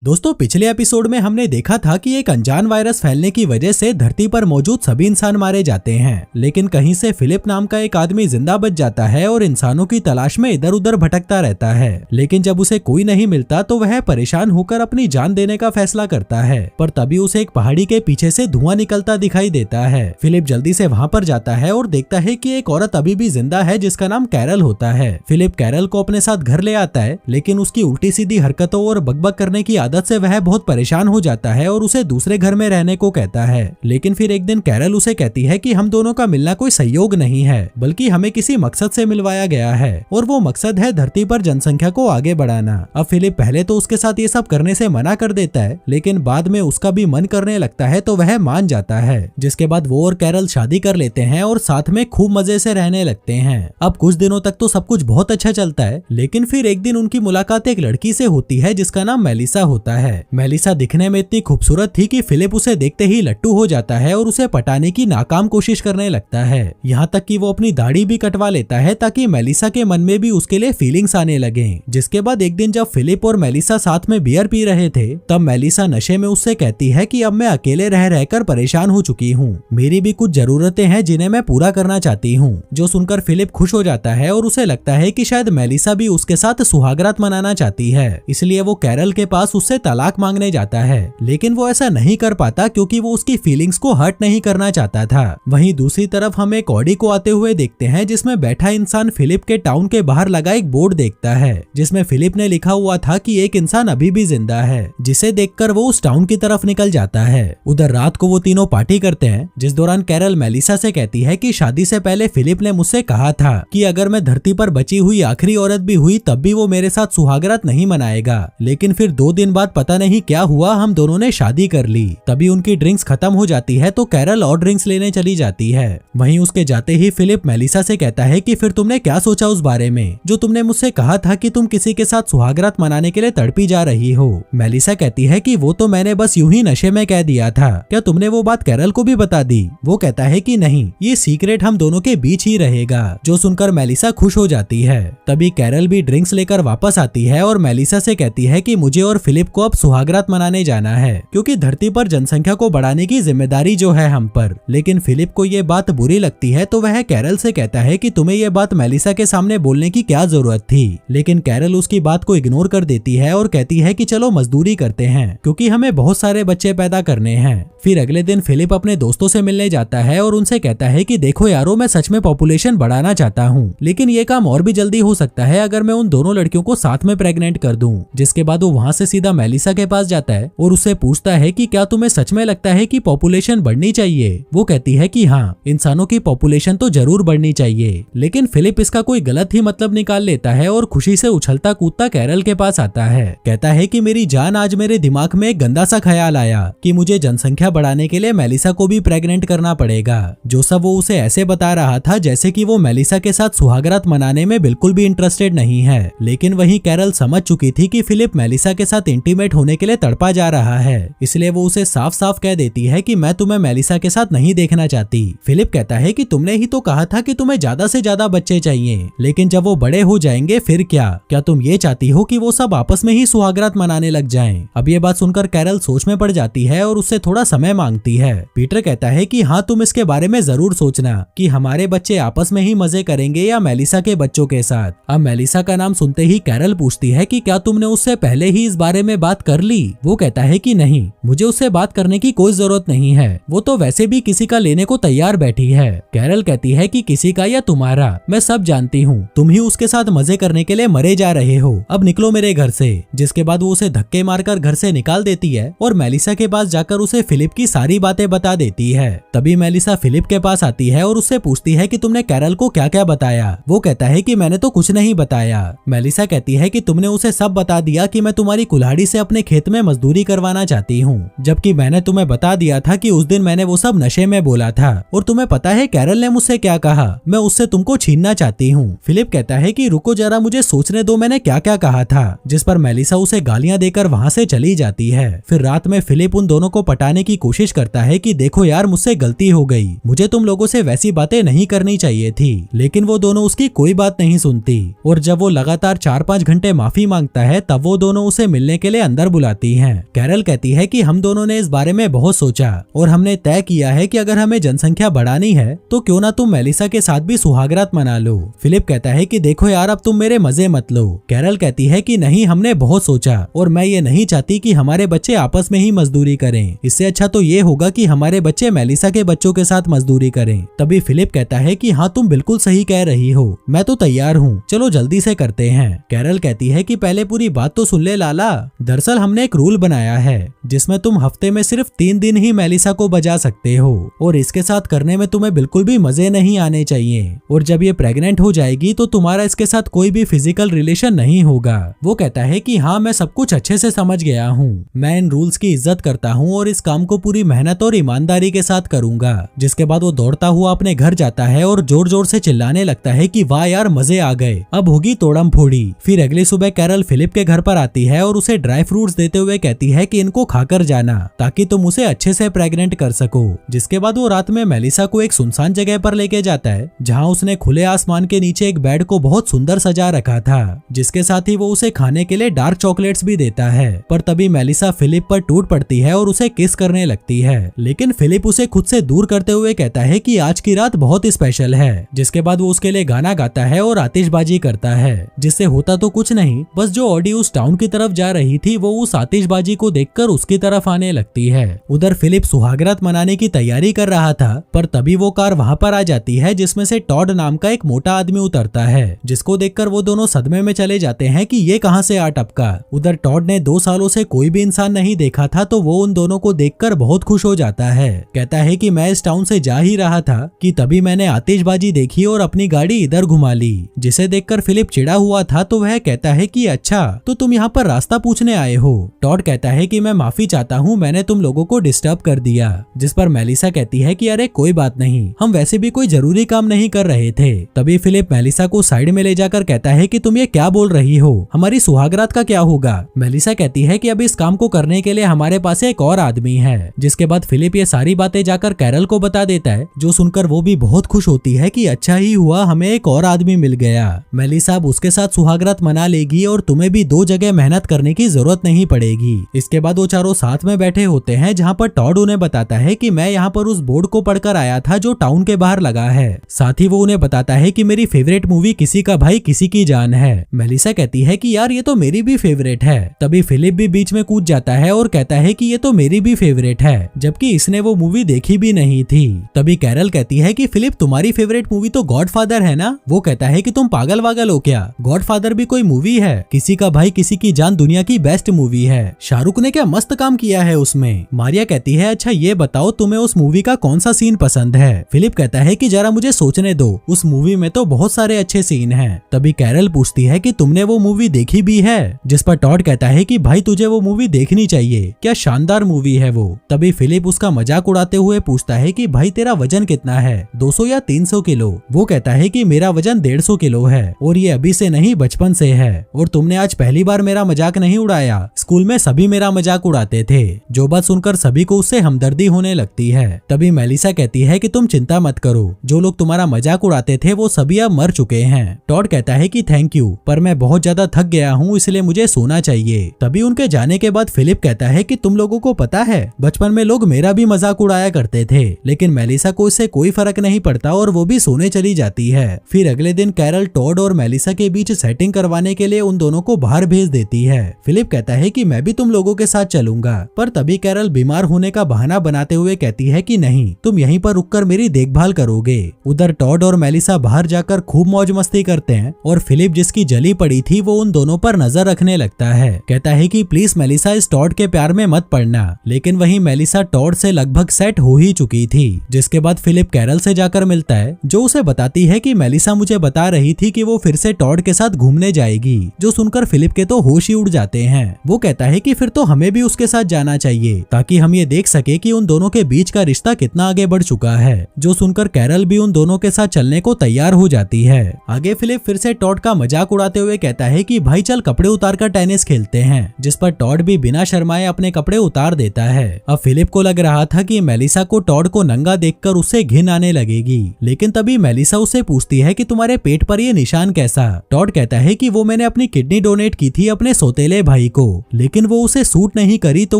दोस्तों, पिछले एपिसोड में हमने देखा था कि एक अनजान वायरस फैलने की वजह से धरती पर मौजूद सभी इंसान मारे जाते हैं, लेकिन कहीं से फिलिप नाम का एक आदमी जिंदा बच जाता है और इंसानों की तलाश में इधर उधर भटकता रहता है। लेकिन जब उसे कोई नहीं मिलता तो वह परेशान होकर अपनी जान देने का फैसला करता है, पर तभी उसे एक पहाड़ी के पीछे से धुआं निकलता दिखाई देता है। फिलिप जल्दी से वहाँ पर जाता है और देखता है कि एक औरत अभी भी जिंदा है जिसका नाम कैरल होता है। फिलिप कैरल को अपने साथ घर ले आता है, लेकिन उसकी उल्टी सीधी हरकतों और बकबक करने की आदत से वह बहुत परेशान हो जाता है और उसे दूसरे घर में रहने को कहता है। लेकिन फिर एक दिन कैरल उसे कहती है कि हम दोनों का मिलना कोई संयोग नहीं है, बल्कि हमें किसी मकसद से मिलवाया गया है, और वो मकसद है धरती पर जनसंख्या को आगे बढ़ाना। अब फिलिप पहले तो उसके साथ ये सब करने से मना कर देता है, लेकिन बाद में उसका भी मन करने लगता है तो वह मान जाता है। जिसके बाद वो और कैरल शादी कर लेते हैं और साथ में खूब मजे से रहने लगते हैं। अब कुछ दिनों तक तो सब कुछ बहुत अच्छा चलता है, लेकिन फिर एक दिन उनकी मुलाकात एक लड़की से होती है जिसका नाम मेलिसा होता है। मेलिसा दिखने में इतनी खूबसूरत थी कि फिलिप उसे देखते ही लट्टू हो जाता है और उसे पटाने की नाकाम कोशिश करने लगता है। यहाँ तक कि वो अपनी दाढ़ी भी कटवा लेता है ताकि मेलिसा के मन में भी उसके लिए फीलिंग्स आने लगे। जिसके बाद एक दिन जब फिलिप और मेलिसा साथ में बियर पी रहे थे, तब मेलिसा नशे में उससे कहती है कि अब मैं अकेले रह रहकर परेशान हो चुकी हूँ, मेरी भी कुछ जरूरतें हैं जिन्हें मैं पूरा करना चाहती हूँ। जो सुनकर फिलिप खुश हो जाता है और उसे लगता है कि शायद मेलिसा भी उसके साथ सुहागरात मनाना चाहती है, इसलिए वो कैरल के पास उससे तलाक मांगने जाता है। लेकिन वो ऐसा नहीं कर पाता क्योंकि वो उसकी फीलिंग्स को हर्ट नहीं करना चाहता था। वहीं दूसरी तरफ हम एक ऑडी को आते हुए देखते हैं जिसमें बैठा इंसान फिलिप के टाउन के बाहर लगा एक बोर्ड देखता है जिसमें फिलिप ने लिखा हुआ था कि एक इंसान अभी भी जिंदा है, जिसे देखकर वो उस टाउन की तरफ निकल जाता है। उधर रात को वो तीनों पार्टी करते हैं, जिस दौरान कैरल मेलिसा से कहती है कि शादी से पहले फिलिप ने मुझसे कहा था कि अगर मैं धरती पर बची हुई आखिरी औरत भी हुई तब भी वो मेरे साथ सुहागरात नहीं मनाएगा। लेकिन फिर 2 दिन बाद पता नहीं क्या हुआ, हम दोनों ने शादी कर ली। तभी उनकी ड्रिंक्स खत्म हो जाती है तो कैरल और ड्रिंक्स लेने चली जाती है। वहीं उसके जाते ही फिलिप मेलिसा से कहता है कि फिर तुमने क्या सोचा उस बारे में जो तुमने मुझसे कहा था कि तुम किसी के साथ सुहागरात मनाने के लिए तड़पी जा रही हो। मेलिसा कहती है कि वो तो मैंने बस यूं ही नशे में कह दिया था, क्या तुमने वो बात कैरल को भी बता दी? वो कहता है कि नहीं, ये सीक्रेट हम दोनों के बीच ही रहेगा। जो सुनकर मेलिसा खुश हो जाती है। तभी कैरल भी ड्रिंक्स लेकर वापस आती है और मेलिसा से कहती है कि मुझे और फिलिप को अब सुहागरात मनाने जाना है, क्योंकि धरती पर जनसंख्या को बढ़ाने की जिम्मेदारी जो है हम पर। लेकिन फिलिप को ये बात बुरी लगती है तो वह कैरल से कहता है कि तुम्हें ये बात मेलिसा के सामने बोलने की क्या जरूरत थी। लेकिन कैरल उसकी बात को इग्नोर कर देती है और कहती है कि चलो मजदूरी करते हैं, क्योंकि हमें बहुत सारे बच्चे पैदा करने हैं। फिर अगले दिन फिलिप अपने दोस्तों से मिलने जाता है और उनसे कहता है कि देखो यारो, मैं सच में पॉपुलेशन बढ़ाना चाहता हूँ, लेकिन ये काम और भी जल्दी हो सकता है अगर मैं उन दोनों लड़कियों को साथ में प्रेग्नेंट कर दूं। जिसके बाद वो वहाँ से सीधा मेलिसा के पास जाता है और उससे पूछता है कि क्या तुम्हें सच में लगता है कि पॉपुलेशन बढ़नी चाहिए? वो कहती है कि हाँ, इंसानों की पॉपुलेशन तो जरूर बढ़नी चाहिए। लेकिन फिलिप इसका कोई गलत ही मतलब निकाल लेता है और खुशी से उछलता कूदता कैरल के पास आता है। कहता है कि मेरी जान, आज मेरे दिमाग में एक गंदा सा ख्याल आया कि मुझे जनसंख्या बढ़ाने के लिए मेलिसा को भी प्रेग्नेंट करना पड़ेगा। जो सब वो उसे ऐसे बता रहा था जैसे कि वो मेलिसा के साथ सुहागरात मनाने में बिल्कुल भी इंटरेस्टेड नहीं है। लेकिन वहीं कैरल समझ चुकी थी कि फिलिप मेलिसा के साथ इंटीमेट होने के लिए तड़पा जा रहा है, इसलिए वो उसे साफ साफ कह देती है कि मैं तुम्हें मेलिसा के साथ नहीं देखना चाहती। फिलिप कहता है कि तुमने ही तो कहा था कि तुम्हें ज्यादा से ज्यादा बच्चे चाहिए, लेकिन जब वो बड़े हो जाएंगे फिर क्या तुम ये चाहती हो कि वो सब आपस में ही सुहागरात मनाने लग जाएं? अब ये बात सुनकर कैरल सोच में पड़ जाती है और उससे थोड़ा समय मांगती है। पीटर कहता है कि हाँ, तुम इसके बारे में जरूर सोचना कि हमारे बच्चे आपस में ही मजे करेंगे या मेलिसा के बच्चों के साथ। अब मेलिसा का नाम सुनते ही कैरल पूछती है कि क्या तुमने उससे पहले ही इस बारे में बात कर ली? वो कहता है कि नहीं, मुझे उससे बात करने की कोई जरूरत नहीं है, वो तो वैसे भी किसी का लेने को तैयार बैठी है। कैरल कहती है कि किसी का या तुम्हारा, मैं सब जानती हूँ, तुम ही उसके साथ मजे करने के लिए मरे जा रहे हो, अब निकलो मेरे घर से। जिसके बाद वो उसे धक्के मारकर घर से निकाल देती है और मेलिसा के पास जाकर उसे फिलिप की सारी बातें बता देती है। तभी मेलिसा फिलिप के पास आती है और उससे पूछती है कि तुमने कैरल को क्या क्या बताया? वो कहता है कि मैंने तो कुछ नहीं बताया। मेलिसा कहती है कि तुमने उसे सब बता दिया कि मैं तुम्हारी कुल्हाड़ी से अपने खेत में मजदूरी करवाना चाहती हूँ, जबकि मैंने तुम्हें बता दिया था कि उस दिन मैंने वो सब नशे में बोला था। और तुम्हें पता है कैरल ने मुझसे क्या कहा? मैं उससे तुमको छीनना चाहती हूँ। फिलिप कहता है कि रुको जरा, मुझे सोचने दो मैंने क्या क्या कहा था। जिस पर मेलिसा उसे गालियां देकर वहाँ से चली जाती है। फिर रात में फिलिप उन दोनों को पटाने की कोशिश करता है कि देखो यार, मुझसे गलती हो गई, मुझे तुम लोगों से वैसी बातें नहीं करनी चाहिए थी। लेकिन वो दोनों उसकी कोई बात नहीं सुनती और जब वो लगातार 4-5 घंटे माफी मांगता है तब वो दोनों उसे मिलने के के लिए अंदर बुलाती हैं। कैरल कहती है कि हम दोनों ने इस बारे में बहुत सोचा और हमने तय किया है कि अगर हमें जनसंख्या बढ़ानी है तो क्यों ना तुम मेलिसा के साथ भी सुहागरात मना लो। फिलिप कहता है कि देखो यार, अब तुम मेरे मजे मत लो। कैरल कहती है कि नहीं, हमने बहुत सोचा और मैं ये नहीं चाहती कि हमारे बच्चे आपस में ही मजदूरी करें। इससे अच्छा तो ये होगा कि हमारे बच्चे मेलिसा के बच्चों के साथ मजदूरी करें। तभी फिलिप कहता है कि हाँ, तुम बिल्कुल सही कह रही हो, मैं तो तैयार हूँ, चलो जल्दी से करते हैं। कैरल कहती है कि पहले पूरी बात तो सुन ले लाला। दरअसल हमने एक रूल बनाया है जिसमें तुम हफ्ते में सिर्फ 3 दिन ही मेलिसा को बजा सकते हो और इसके साथ करने में तुम्हें बिल्कुल भी मजे नहीं आने चाहिए और जब ये प्रेग्नेंट हो जाएगी तो तुम्हारा इसके साथ कोई भी फिजिकल रिलेशन नहीं होगा। वो कहता है कि हाँ, मैं सब कुछ अच्छे से समझ गया हूँ, मैं इन रूल्स की इज्जत करता हूँ और इस काम को पूरी मेहनत और ईमानदारी के साथ करूंगा। जिसके बाद वो दौड़ता हुआ अपने घर जाता है और जोर जोर से चिल्लाने लगता है कि वाह यार, मजे आ गए, अब होगी तोड़म फोड़ी। फिर अगली सुबह कैरल फिलिप के घर पर आती है और उसे ड्राई फ्रूट्स देते हुए कहती है कि इनको खाकर जाना ताकि तुम उसे अच्छे से प्रेग्नेंट कर सको। जिसके बाद वो रात में मेलिसा को एक सुनसान जगह पर लेके जाता है जहाँ उसने खुले आसमान के नीचे एक बेड को बहुत सुंदर सजा रखा था, जिसके साथ ही वो उसे खाने के लिए डार्क चॉकलेट्स भी देता है। पर तभी मेलिसा फिलिप पर टूट पड़ती है और उसे किस करने लगती है, लेकिन फिलिप उसे खुद से दूर करते हुए कहता है कि आज की रात बहुत स्पेशल है। जिसके बाद वो उसके लिए गाना गाता है और आतिशबाजी करता है, जिससे होता तो कुछ नहीं, बस जो ऑडी उस टाउन की तरफ जा रही थी वो उस आतिशबाजी को देखकर उसकी तरफ आने लगती है। उधर फिलिप सुहागरात मनाने की तैयारी कर रहा था, पर तभी वो कार वहाँ पर आ जाती है जिसमें से टॉड नाम का एक मोटा आदमी उतरता है, जिसको देखकर वो दोनों सदमे में चले जाते हैं कि ये कहाँ से आ टपका। उधर टॉड ने 2 सालों से कोई भी इंसान नहीं देखा था तो वो उन दोनों को देखकर बहुत खुश हो जाता है। कहता है कि मैं इस टाउन से जा ही रहा था कि तभी मैंने आतिशबाजी देखी और अपनी गाड़ी इधर घुमा ली। जिसे देखकर फिलिप चिढ़ा हुआ था तो वह कहता है कि अच्छा, तो तुम यहाँ पर रास्ता पूछने आए हो। टॉड कहता है कि मैं माफी चाहता हूँ, मैंने तुम लोगों को डिस्टर्ब कर दिया। जिस पर मेलिसा कहती है कि अरे कोई बात नहीं, हम वैसे भी कोई जरूरी काम नहीं कर रहे थे। तभी फिलिप मेलिसा को साइड में ले जाकर कहता है कि तुम ये क्या बोल रही हो, हमारी सुहागरात का क्या होगा। मेलिसा कहती है कि अब इस काम को करने के लिए हमारे पास एक और आदमी है। जिसके बाद फिलिप ये सारी बातें जाकर कैरल को बता देता है, जो सुनकर वो भी बहुत खुश होती है कि अच्छा ही हुआ, हमें एक और आदमी मिल गया। मेलिसा अब उसके साथ सुहागरात मना लेगी और तुम्हें भी 2 जगह मेहनत करने की जरूरत नहीं पड़ेगी। इसके बाद वो चारों साथ में बैठे होते हैं जहाँ पर टॉड उन्हें बताता है कि मैं यहाँ पर उस बोर्ड को पढ़कर आया था जो टाउन के बाहर लगा है। साथ ही वो उन्हें बताता है कि मेरी फेवरेट मूवी किसी का भाई किसी की जान है। मेलिसा कहती है कि यार ये तो मेरी भी फेवरेट है। तभी फिलिप भी बीच में कूद जाता है और कहता है कि ये तो मेरी भी फेवरेट है, जबकि इसने वो मूवी देखी भी नहीं थी। तभी कैरल कहती है कि फिलिप तुम्हारी फेवरेट मूवी तो गॉडफादर है ना। वो कहता है कि तुम पागल वागल हो क्या, गॉडफादर भी कोई मूवी है, किसी का भाई किसी की जान दुनिया की बेस्ट मूवी है, शाहरुख ने क्या मस्त काम किया है उसमें। मारिया कहती है अच्छा ये बताओ तुम्हें उस मूवी का कौन सा सीन पसंद है। फिलिप कहता है कि जरा मुझे सोचने दो, उस मूवी में तो बहुत सारे अच्छे सीन हैं। तभी कैरल पूछती है कि तुमने वो मूवी देखी भी है, जिस पर टॉड कहता है कि भाई तुझे वो मूवी देखनी चाहिए, क्या शानदार मूवी है वो। तभी फिलिप उसका मजाक उड़ाते हुए पूछता है कि भाई तेरा वजन कितना है, 200 या 300 किलो। वो कहता है कि मेरा वजन 150 किलो है और ये अभी से नहीं बचपन से है, और तुमने आज पहली बार मेरा मजाक नहीं उड़ाया, स्कूल में सभी मेरा मजाक उड़ाते थे। जो बात सुनकर सभी को उससे हमदर्दी होने लगती है। तभी मेलिसा कहती है कि तुम चिंता मत करो, जो लोग तुम्हारा मजाक उड़ाते थे वो सभी अब मर चुके हैं। टॉड कहता है कि थैंक यू, पर मैं बहुत ज्यादा थक गया हूँ इसलिए मुझे सोना चाहिए। तभी उनके जाने के बाद फिलिप कहता है कि तुम लोगों को पता है बचपन में लोग मेरा भी मजाक उड़ाया करते थे, लेकिन मेलिसा को इससे कोई फर्क नहीं पड़ता और वो भी सोने चली जाती है। फिर अगले दिन कैरल टॉड और मेलिसा के बीच सेटिंग करवाने के लिए उन दोनों को बाहर भेज देती है। फिलिप कहता है कि मैं भी तुम लोगों के साथ चलूंगा, पर तभी कैरल बीमार होने का बहाना बनाते हुए कहती है कि नहीं, तुम यहीं पर रुककर मेरी देखभाल करोगे। उधर टॉड और मेलिसा बाहर जाकर खूब मौज मस्ती करते हैं और फिलिप जिसकी जली पड़ी थी वो उन दोनों पर नजर रखने लगता है। कहता है कि प्लीज मेलिसा इस टॉड के प्यार में मत पड़ना, लेकिन वहीं मेलिसा टॉड से लगभग सेट हो ही चुकी थी। जिसके बाद फिलिप कैरल से जाकर मिलता है, जो उसे बताती है कि मेलिसा मुझे बता रही थी कि वो फिर से टॉड के साथ घूमने जाएगी। जो सुनकर फिलिप के तो होश ही उड़ जाते हैं। वो कहता है कि फिर तो हमें भी उसके साथ जाना चाहिए ताकि हम ये देख सके कि उन दोनों के बीच का रिश्ता कितना आगे बढ़ चुका है। जो सुनकर कैरल भी उन दोनों के साथ चलने को तैयार हो जाती है। आगे फिलिप फिर से टॉड का मजाक उड़ाते हुए कहता है कि भाई चल कपड़े उतार कर टेनिस खेलते हैं, जिस पर टॉड भी बिना शर्माए अपने कपड़े उतार देता है। अब फिलिप को लग रहा था कि मेलिसा को टॉड को नंगा देखकर उससे घिन आने लगेगी, लेकिन तभी मेलिसा उससे पूछती है कि तुम्हारे पेट पर ये निशान कैसा। टॉड कहता है कि वो मैंने अपनी किडनी डोनेट की थी अपने सौतेले भाई भाई को, लेकिन वो उसे सूट नहीं करी तो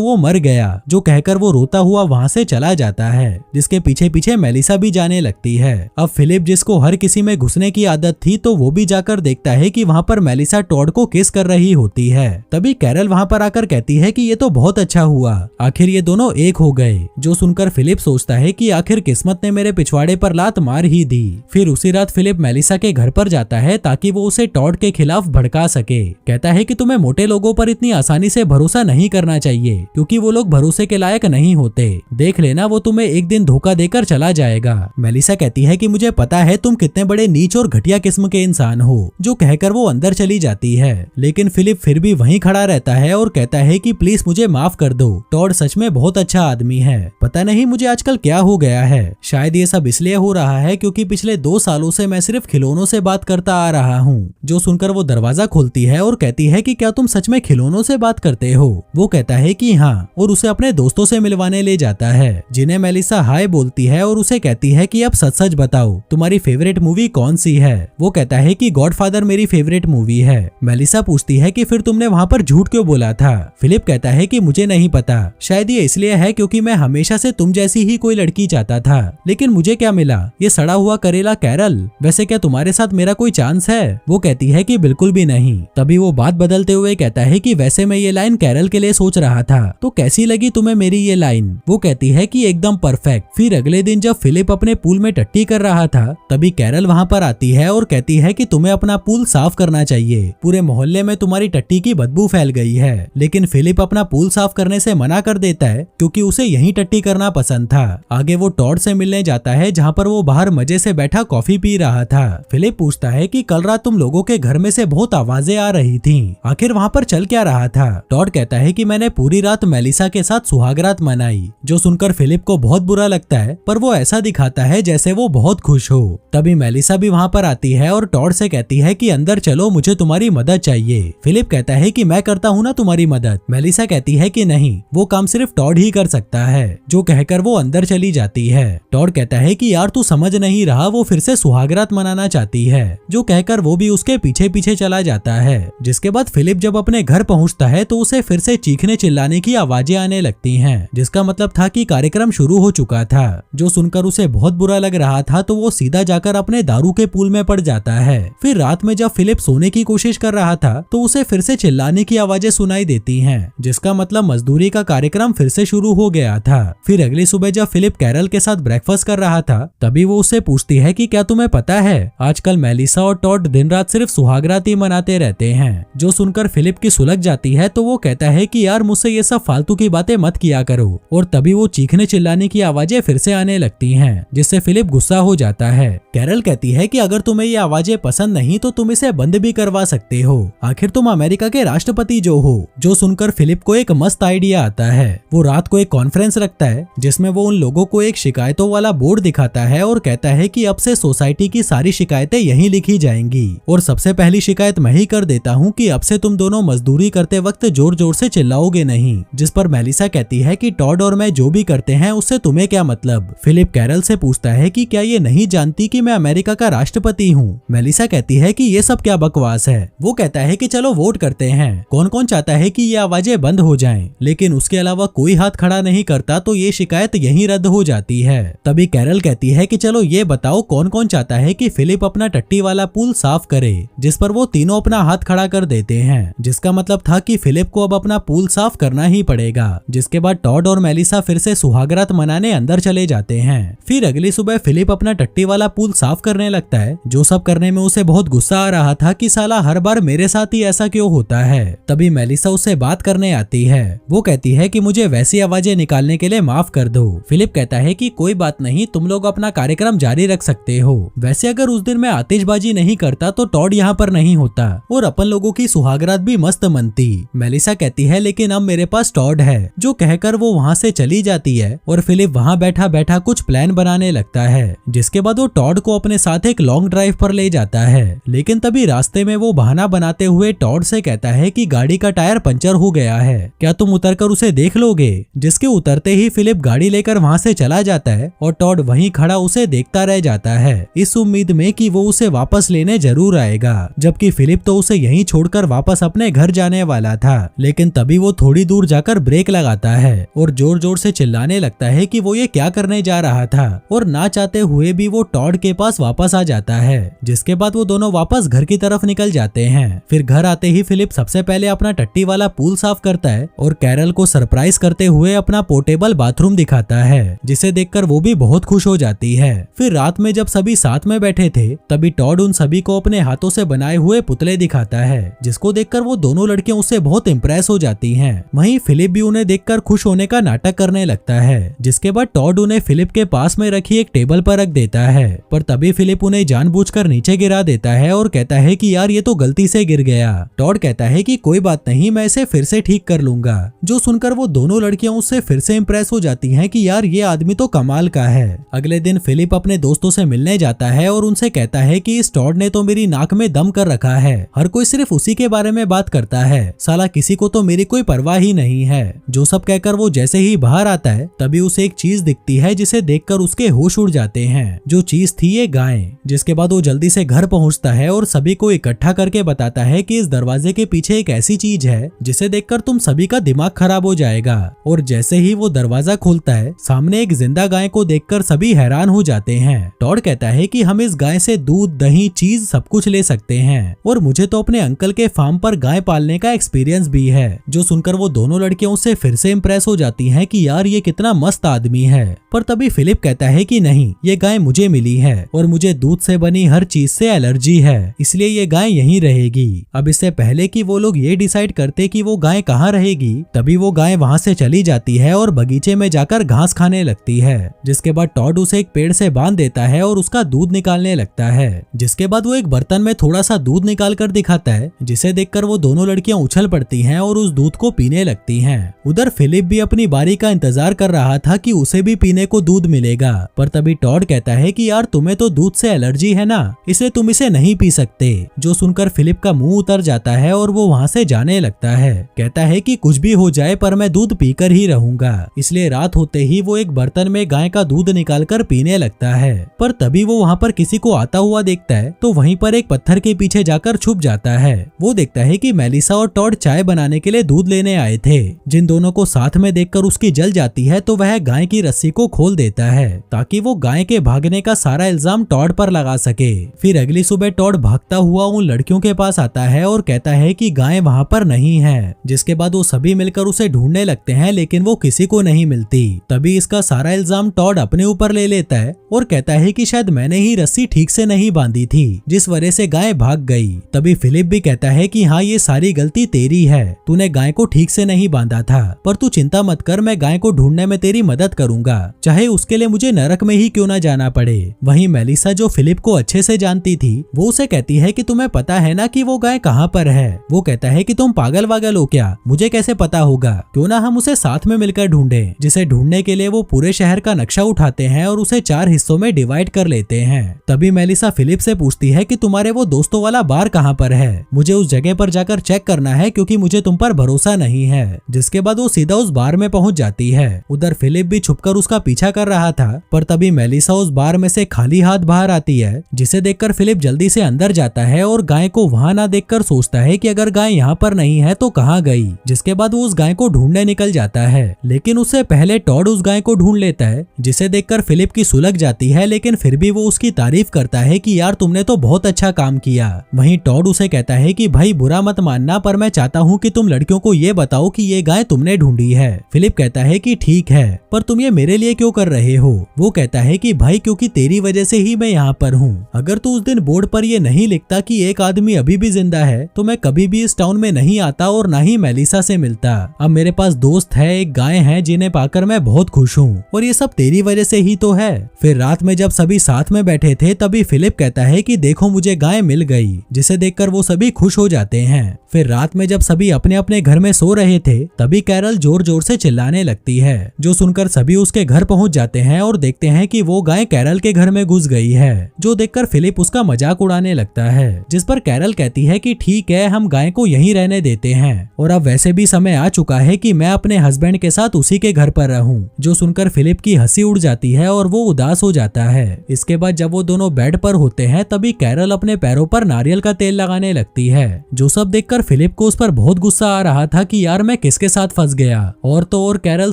वो मर गया, जो कहकर वो रोता हुआ वहाँ से चला जाता है, जिसके पीछे पीछे मेलिसा भी जाने लगती है। अब फिलिप, जिसको हर किसी में घुसने की आदत थी, तो वो भी जाकर देखता है कि वहाँ पर मेलिसा टॉड को किस कर रही होती है। तभी कैरल वहाँ पर आकर कहती है कि ये तो बहुत अच्छा हुआ, आखिर ये दोनों एक हो गए। जो सुनकर फिलिप सोचता है कि आखिर किस्मत ने मेरे पिछवाड़े पर लात मार ही दी। फिर उसी रात फिलिप मेलिसा के घर पर जाता है ताकि वो उसे टॉड के खिलाफ भड़का सके। कहता है कि तुम्हें मोटे लोगों पर इतनी आसानी से भरोसा नहीं करना चाहिए, क्योंकि वो लोग भरोसे के लायक नहीं होते। देख लेना, वो तुम्हें एक दिन धोखा देकर चला जाएगा। मेलिसा कहती है कि मुझे पता है तुम कितने बड़े नीच और घटिया किस्म के इंसान हो, जो कहकर वो अंदर चली जाती है। लेकिन फिलिप फिर भी वहीं खड़ा रहता है और कहता है कि प्लीज मुझे माफ कर दो, टॉड सच में बहुत अच्छा आदमी है। पता नहीं मुझे आजकल क्या हो गया है, शायद ये सब इसलिए हो रहा है क्योंकि पिछले 2 सालों से मैं सिर्फ खिलौनों से बात करता आ रहा हूँ। जो सुनकर वो दरवाजा खोलती है और कहती है कि क्या तुम सच में खिलौनों से बात करते हो? वो कहता है कि हाँ, और उसे अपने दोस्तों से मिलवाने ले जाता है, जिन्हें मेलिसा हाय बोलती है और उसे कहती है कि अब सच सच बताओ तुम्हारी फेवरेट मूवी कौन सी है? वो कहता है कि गॉडफादर मेरी फेवरेट मूवी है। मेलिसा पूछती है कि फिर तुमने वहाँ पर झूठ क्यों बोला था? फिलिप कहता है कि मुझे नहीं पता, शायद ये इसलिए है क्योंकि मैं हमेशा से तुम जैसी ही कोई लड़की चाहता था, लेकिन मुझे क्या मिला? ये सड़ा हुआ करेला कैरल। वैसे क्या तुम्हारे साथ मेरा कोई चांस है? वो कहती है कि बिल्कुल भी नहीं। तभी वो बात बदलते हुए कहता है कि वैसे मैं ये लाइन कैरल के लिए सोच रहा था, तो कैसी लगी तुम्हें मेरी ये लाइन? वो कहती है कि एकदम परफेक्ट। फिर अगले दिन जब फिलिप अपने पूल में टट्टी कर रहा था, तभी कैरल वहाँ पर आती है और कहती है कि तुम्हें अपना पूल साफ करना चाहिए, पूरे मोहल्ले में तुम्हारी टट्टी की बदबू फैल गई है। लेकिन फिलिप अपना पूल साफ करने से मना कर देता है क्योंकि उसे यहीं टट्टी करना पसंद था। आगे वो टॉड से मिलने जाता है, जहाँ पर वो बाहर मजे से बैठा कॉफी पी रहा था। फिलिप पूछता है कि कल रात तुम लोगों के घर में से बहुत आवाजें आ रही थीं, आखिर वहाँ पर चल क्या रहा था? टॉड कहता है कि मैंने पूरी रात मेलिसा के साथ सुहागरात मनाई। जो सुनकर फिलिप को बहुत बुरा लगता है, पर वो ऐसा दिखाता है जैसे वो बहुत खुश हो। तभी मेलिसा भी वहाँ पर आती है और टॉड से कहती है कि अंदर चलो, मुझे तुम्हारी मदद चाहिए। फिलिप कहता है कि मैं करता हूँ ना तुम्हारी मदद। मेलिसा कहती है कि नहीं, वो काम सिर्फ टॉड ही कर सकता है। जो कहकर वो अंदर चली जाती है। टॉड कहता है कि यार तू समझ नहीं रहा, वो फिर से सुहागरात मनाना चाहती है। जो कहकर वो भी उसके पीछे पीछे चला जाता है। जिसके बाद फिलिप जब अपने घर पहुँचता है तो उसे फिर से चीखने चिल्लाने की आवाजें आने लगती हैं, जिसका मतलब था कि कार्यक्रम शुरू हो चुका था। जो सुनकर उसे बहुत बुरा लग रहा था तो वो सीधा जाकर अपने दारू के पूल में पड़ जाता है। फिर रात में जब फिलिप सोने की कोशिश कर रहा था तो उसे फिर से चिल्लाने की आवाजें सुनाई देती हैं, जिसका मतलब मजदूरी का कार्यक्रम फिर से शुरू हो गया था। फिर अगली सुबह जब फिलिप कैरल के साथ ब्रेकफास्ट कर रहा था, तभी वो उससे पूछती है कि क्या तुम्हें पता है आजकल मेलिसा और टॉड दिन रात सिर्फ सुहागरात ही मनाते रहते हैं। जो सुनकर फिलिप की सुलग जाती है तो वो कहता है कि यार मुझसे ये सब फालतू की बातें मत किया करो, और तभी वो चीखने चिल्लाने की आवाजें फिर से आने लगती हैं, जिससे फिलिप गुस्सा हो जाता है। कैरल कहती है कि अगर तुम्हें ये आवाजें पसंद नहीं तो तुम इसे बंद भी करवा सकते हो, आखिर तुम अमेरिका के राष्ट्रपति जो हो। जो सुनकर फिलिप को एक मस्त आइडिया आता है। वो रात को एक कॉन्फ्रेंस रखता है जिसमें वो उन लोगों को एक शिकायतों वाला बोर्ड दिखाता है और कहता है कि अब से सोसाइटी की सारी शिकायतें यहीं लिखी जाएंगी, और सबसे पहली शिकायत मैं ही कर देता हूँ कि अब से तुम दोनों मजदूरी करते वक्त जोर जोर से चिल्लाओगे नहीं। जिस पर मेलिसा कहती है कि टॉड और मैं जो भी करते हैं उससे तुम्हें क्या मतलब? फिलिप कैरल से पूछता है कि क्या ये नहीं जानती कि मैं अमेरिका का राष्ट्रपति हूँ? मेलिसा कहती है कि ये सब क्या बकवास है। वो कहता है कि चलो वोट करते हैं, कौन कौन चाहता है कि ये आवाजें बंद हो जाएं। लेकिन उसके अलावा कोई हाथ खड़ा नहीं करता तो ये शिकायत यहीं रद्द हो जाती है। तभी कैरल कहती है कि चलो ये बताओ कौन कौन चाहता है कि फिलिप अपना टट्टी वाला पूल साफ करे, जिस पर वो तीनों अपना हाथ खड़ा कर देते हैं, जिसका मतलब था कि फिलिप को अब अपना पूल साफ करना ही पड़ेगा। जिसके बाद टॉड और मेलिसा फिर से सुहागरात मनाने अंदर चले जाते हैं। फिर अगली सुबह फिलिप अपना टट्टी वाला पूल साफ करने लगता है। जो सब करने में उसे बहुत गुस्सा आ रहा था कि साला हर बार मेरे साथ ही ऐसा क्यों होता है। तभी मेलिसा उससे बात करने आती है। वो कहती है कि मुझे वैसी आवाजें निकालने के लिए माफ कर दो। फिलिप कहता है कि कोई बात नहीं, तुम लोग अपना कार्यक्रम जारी रख सकते हो। वैसे अगर उस दिन मैं आतिशबाजी नहीं करता तो टॉड यहाँ पर नहीं होता और अपन लोगों की सुहागरात भी मस्त मनती। मेलिसा कहती है लेकिन अब मेरे पास टॉड है। जो कहकर वो वहाँ से चली जाती है और फिलिप वहाँ बैठा बैठा कुछ प्लान बनाने लगता है, जिसके बाद वो टॉड को अपने साथ एक लॉन्ग ड्राइव पर ले जाता है। लेकिन तभी रास्ते में वो बहाना बनाते हुए टॉड से कहता है कि गाड़ी का टायर पंचर हो गया है, क्या तुम उतरकर उसे देख लोगे? जिसके उतरते ही फिलिप गाड़ी लेकर वहाँ से चला जाता है और टॉड वहीं खड़ा उसे देखता रह जाता है, इस उम्मीद में कि वो उसे वापस लेने जरूर आएगा। जबकि फिलिप तो उसे यहीं छोड़कर वापस अपने घर जाने जाने वाला था, लेकिन तभी वो थोड़ी दूर जाकर ब्रेक लगाता है और जोर जोर से चिल्लाने लगता है कि वो ये क्या करने जा रहा था, और ना चाहते हुए भी वो टॉड के पास वापस आ जाता है। जिसके बाद वो दोनों वापस घर की तरफ निकल जाते हैं। फिर घर आते ही फिलिप सबसे पहले अपना टट्टी वाला पूल साफ करता है और कैरल को सरप्राइज करते हुए अपना पोर्टेबल बाथरूम दिखाता है, जिसे देखकर वो भी बहुत खुश हो जाती है। फिर रात में जब सभी साथ में बैठे थे तभी टॉड उन सभी को अपने हाथों से बनाए हुए पुतले दिखाता है, जिसको देखकर वो दोनों लड़कियां उससे बहुत इम्प्रेस हो जाती हैं। वहीं फिलिप भी उन्हें देखकर खुश होने का नाटक करने लगता है। जिसके बाद टॉड उन्हें फिलिप के पास में रखी एक टेबल पर रख देता है, पर तभी फिलिप उन्हें जानबूझकर नीचे गिरा देता है और कहता है कि यार ये तो गलती से गिर गया। टॉड कहता है कि कोई बात नहीं, मैं इसे फिर से ठीक कर लूंगा। जो सुनकर वो दोनों लड़कियां उससे फिर से इम्प्रेस हो जाती हैं कि यार ये आदमी तो कमाल का है। अगले दिन फिलिप अपने दोस्तों से मिलने जाता है और उनसे कहता है कि इस टॉड ने तो मेरी नाक में दम कर रखा है, हर कोई सिर्फ उसी के बारे में बात करता है, साला किसी को तो मेरी कोई परवाह ही नहीं है। जो सब कहकर वो जैसे ही बाहर आता है तभी उसे एक चीज दिखती है जिसे देखकर उसके होश उड़ जाते हैं। जो चीज थी ये गाय। जिसके बाद वो जल्दी से घर पहुंचता है और सभी को इकट्ठा करके बताता है कि इस दरवाजे के पीछे एक ऐसी चीज है जिसे देखकर तुम सभी का दिमाग खराब हो जाएगा। और जैसे ही वो दरवाजा खोलता है सामने एक जिंदा गाय को देखकर सभी हैरान हो जाते हैं। टॉड कहता है कि हम इस गाय से दूध, दही, चीज सब कुछ ले सकते हैं और मुझे तो अपने अंकल के फार्म पर गाय पालने का एक्सपीरियंस भी है। जो सुनकर वो दोनों लड़कियां उससे फिर से इम्प्रेस हो जाती हैं कि यार ये कितना मस्त आदमी है। पर तभी फिलिप कहता है कि नहीं, ये गाय मुझे मिली है और मुझे दूध से बनी हर चीज से एलर्जी है, इसलिए ये गाय यहीं रहेगी। अब इससे पहले कि वो लोग ये डिसाइड करते कि वो गाय कहाँ रहेगी तभी वो गाय वहाँ से चली जाती है और बगीचे में जाकर घास खाने लगती है। जिसके बाद टॉड उसे एक पेड़ से बांध देता है और उसका दूध निकालने लगता है। जिसके बाद वो एक बर्तन में थोड़ा सा दूध निकाल कर दिखाता है, जिसे देखकर वो दोनों लड़कियां उछल पड़ती हैं और उस दूध को पीने लगती हैं। उधर फिलिप भी अपनी बारी का इंतजार कर रहा था कि उसे भी पीने को दूध मिलेगा, पर तभी टॉड कहता है कि यार तुम्हें तो दूध से एलर्जी है ना, इसलिए तुम इसे नहीं पी सकते। जो सुनकर फिलिप का मुंह उतर जाता है और वो वहाँ से जाने लगता है। कहता है कि कुछ भी हो जाए पर मैं दूध पीकर ही रहूंगा। इसलिए रात होते ही वो एक बर्तन में गाय का दूध निकालकर पीने लगता है। पर तभी वो वहाँ पर किसी को आता हुआ देखता है तो वहीं पर एक पत्थर के पीछे जाकर छुप जाता है। वो देखता है कि मेलिसा और टॉड चाय बनाने के लिए दूध लेने आए थे। जिन दोनों को साथ में देखकर उसकी जल जाती है तो वह गाय की रस्सी को खोल देता है ताकि वो गाय के भागने का सारा इल्जाम टॉड पर लगा सके। फिर अगली सुबह टॉड भागता हुआ उन लड़कियों के पास आता है और कहता है कि गाय वहाँ पर नहीं है। जिसके बाद वो सभी मिलकर उसे ढूंढने लगते हैं लेकिन वो किसी को नहीं मिलती। तभी इसका सारा इल्जाम टॉड अपने ऊपर ले लेता है और कहता है कि शायद मैंने ही रस्सी ठीक से नहीं बांधी थी जिस वजह से गाय भाग गई। तभी फिलिप भी कहता है कि हाँ ये सारी गलती तेरी है, तूने गाय को ठीक से नहीं बांधा था, पर तू चिंता मत कर, मैं गाय को ढूंढने में तेरी मदद करूंगा, चाहे उसके लिए मुझे नरक में ही क्यों ना जाना पड़े। वहीं मेलिसा जो फिलिप को अच्छे से जानती थी वो उसे कहती है कि तुम्हें पता है ना कि वो गाय कहाँ पर है। वो कहता है कि तुम पागल वागल हो क्या, मुझे कैसे पता होगा, क्यों ना हम उसे साथ में मिलकर ढूंढें। जिसे ढूंढने के लिए वो पूरे शहर का नक्शा उठाते हैं और उसे 4 हिस्सों में डिवाइड कर लेते हैं। तभी मेलिसा फिलिप से पूछती है कि तुम्हारे वो दोस्तों वाला बार कहाँ पर है, मुझे उस जगह पर जाकर चेक करना है क्योंकि मुझे तुम पर भरोसा नहीं है। जिसके बाद वो सीधा उस बार में पहुंच जाती है। उधर फिलिप भी छुपकर उसका पीछा कर रहा था, पर तभी मेलिसा उस बार में से खाली हाथ बाहर आती है, जिसे देखकर फिलिप जल्दी से अंदर जाता है और गाय को वहां ना देखकर सोचता है कि अगर गाय यहाँ पर नहीं है तो कहाँ गई। जिसके बाद वो उस गाय को ढूंढने निकल जाता है, लेकिन उससे पहले टॉड उस गाय को ढूंढ लेता है, जिसे देखकर फिलिप की सुलग जाती है, लेकिन फिर भी वो उसकी तारीफ करता है कि यार तुमने तो बहुत अच्छा काम किया। वहीं टॉड उसे कहता है कि भाई बुरा मत मानना, पर मैं चाहता हूँ कि तुम लड़कियों को ये बताओ कि ये गाय तुमने ढूंढी है। फिलिप कहता है कि ठीक है, पर तुम ये मेरे लिए क्यों कर रहे हो। वो कहता है कि भाई क्योंकि तेरी वजह से ही मैं यहाँ पर हूँ। अगर तू उस दिन बोर्ड पर ये नहीं लिखता कि एक आदमी अभी भी जिंदा है तो मैं कभी भी इस टाउन में नहीं आता और ना ही मेलिसा से मिलता। अब मेरे पास दोस्त है, एक गाय है जिन्हें पाकर मैं बहुत खुश हूँ और ये सब तेरी वजह से ही तो है। फिर रात में जब सभी साथ में बैठे थे तभी फिलिप कहता है कि देखो मुझे गाय मिल गई, जिसे देखकर वो सभी खुश हो जाते हैं। फिर रात में जब सभी अपने अपने घर में सो रहे थे तभी कैरल जोर जोर से चिल्लाने लगती है, जो सुनकर सभी उसके घर पहुंच जाते हैं और देखते हैं कि वो गाय कैरल के घर में घुस गई है। जो देखकर फिलिप उसका मजाक उड़ाने लगता है, जिस पर कैरल कहती है कि ठीक है हम गाय को यहीं रहने देते हैं और अब वैसे भी समय आ चुका है कि मैं अपने हस्बैंड के साथ उसी के घर पर रहूं। जो सुनकर फिलिप की हंसी उड़ जाती है और वो उदास हो जाता है। इसके बाद जब वो दोनों बेड पर होते हैं तभी कैरल अपने पैरों पर नारियल का तेल लगाने लगती है। जो सब देखकर फिलिप फिलिप को उस पर बहुत गुस्सा आ रहा था कि यार मैं किसके साथ फंस गया। और तो और कैरल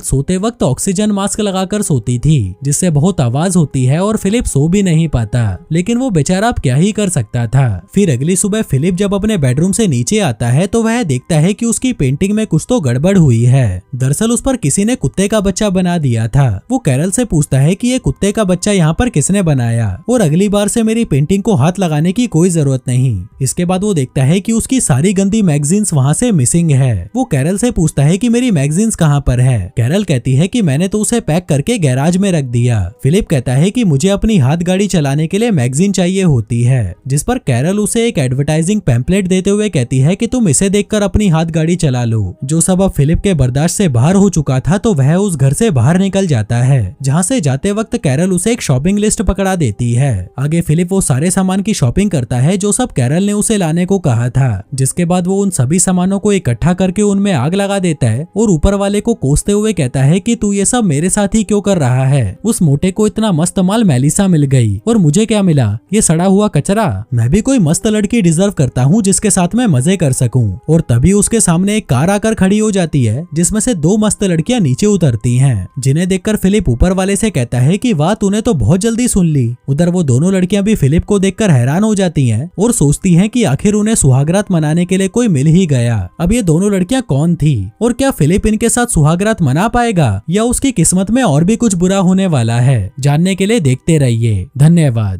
सोते वक्त ऑक्सीजन मास्क लगाकर सोती थी जिससे बहुत आवाज होती है और फिलिप सो भी नहीं पाता, लेकिन वो बेचारा अब क्या ही कर सकता था। फिर अगली सुबह फिलिप जब अपने बेडरूम से नीचे आता है तो वह देखता है कि उसकी पेंटिंग में कुछ तो गड़बड़ हुई है। दरअसल उस पर किसी ने कुत्ते का बच्चा बना दिया था। वो कैरल से पूछता है कि ये कुत्ते का बच्चा यहाँ पर किसने बनाया और अगली बार से मेरी पेंटिंग को हाथ लगाने की कोई जरूरत नहीं। इसके बाद वो देखता है कि उसकी सारी गंदी मैगजीन्स वहाँ से मिसिंग है। वो कैरल से पूछता है कि मेरी मैगजीन्स कहाँ पर है। कैरल कहती है कि मैंने तो उसे पैक करके गैराज में रख दिया। फिलिप कहता है कि मुझे अपनी हाथ गाड़ी चलाने के लिए मैगजीन चाहिए होती है, जिस पर कैरल उसे एक एडवर्टाइजिंग पैम्पलेट देते हुए कहती है कि तुम इसे देखकर अपनी हाथ गाड़ी चला लो। जो सब अब फिलिप के बर्दाश्त से बाहर हो चुका था तो वह उस घर से बाहर निकल जाता है, जहाँ से जाते वक्त कैरल उसे एक शॉपिंग लिस्ट पकड़ा देती है। आगे फिलिप वो सारे सामान की शॉपिंग करता है जो सब कैरल ने उसे लाने को कहा था, जिसके बाद वो उन सभी सामानों को इकट्ठा करके उनमें आग लगा देता है और ऊपर वाले को कोसते हुए कहता है कि तू ये सब मेरे साथ ही क्यों कर रहा है। उस मोटे को इतना मस्त माल मेलिसा मिल गई और मुझे क्या मिला, ये सड़ा हुआ कचरा। मैं भी कोई मस्त लड़की डिजर्व करता हूँ जिसके साथ मैं मजे कर सकूं। और तभी उसके सामने एक कार आकर खड़ी हो जाती है जिसमें से दो मस्त लड़कियां नीचे उतरती हैं, जिन्हें देखकर फिलिप ऊपर वाले से कहता है कि वाह तूने तो बहुत जल्दी सुन ली। उधर वो दोनों लड़कियां भी फिलिप को देखकर हैरान हो जाती हैं और सोचती हैं कि आखिर उन्हें सुहागरात मनाने के लिए कोई मिल ही गया। अब ये दोनों लड़कियां कौन थी और क्या फिलिप इनके साथ सुहागरात मना पाएगा या उसकी किस्मत में और भी कुछ बुरा होने वाला है? जानने के लिए देखते रहिए। धन्यवाद।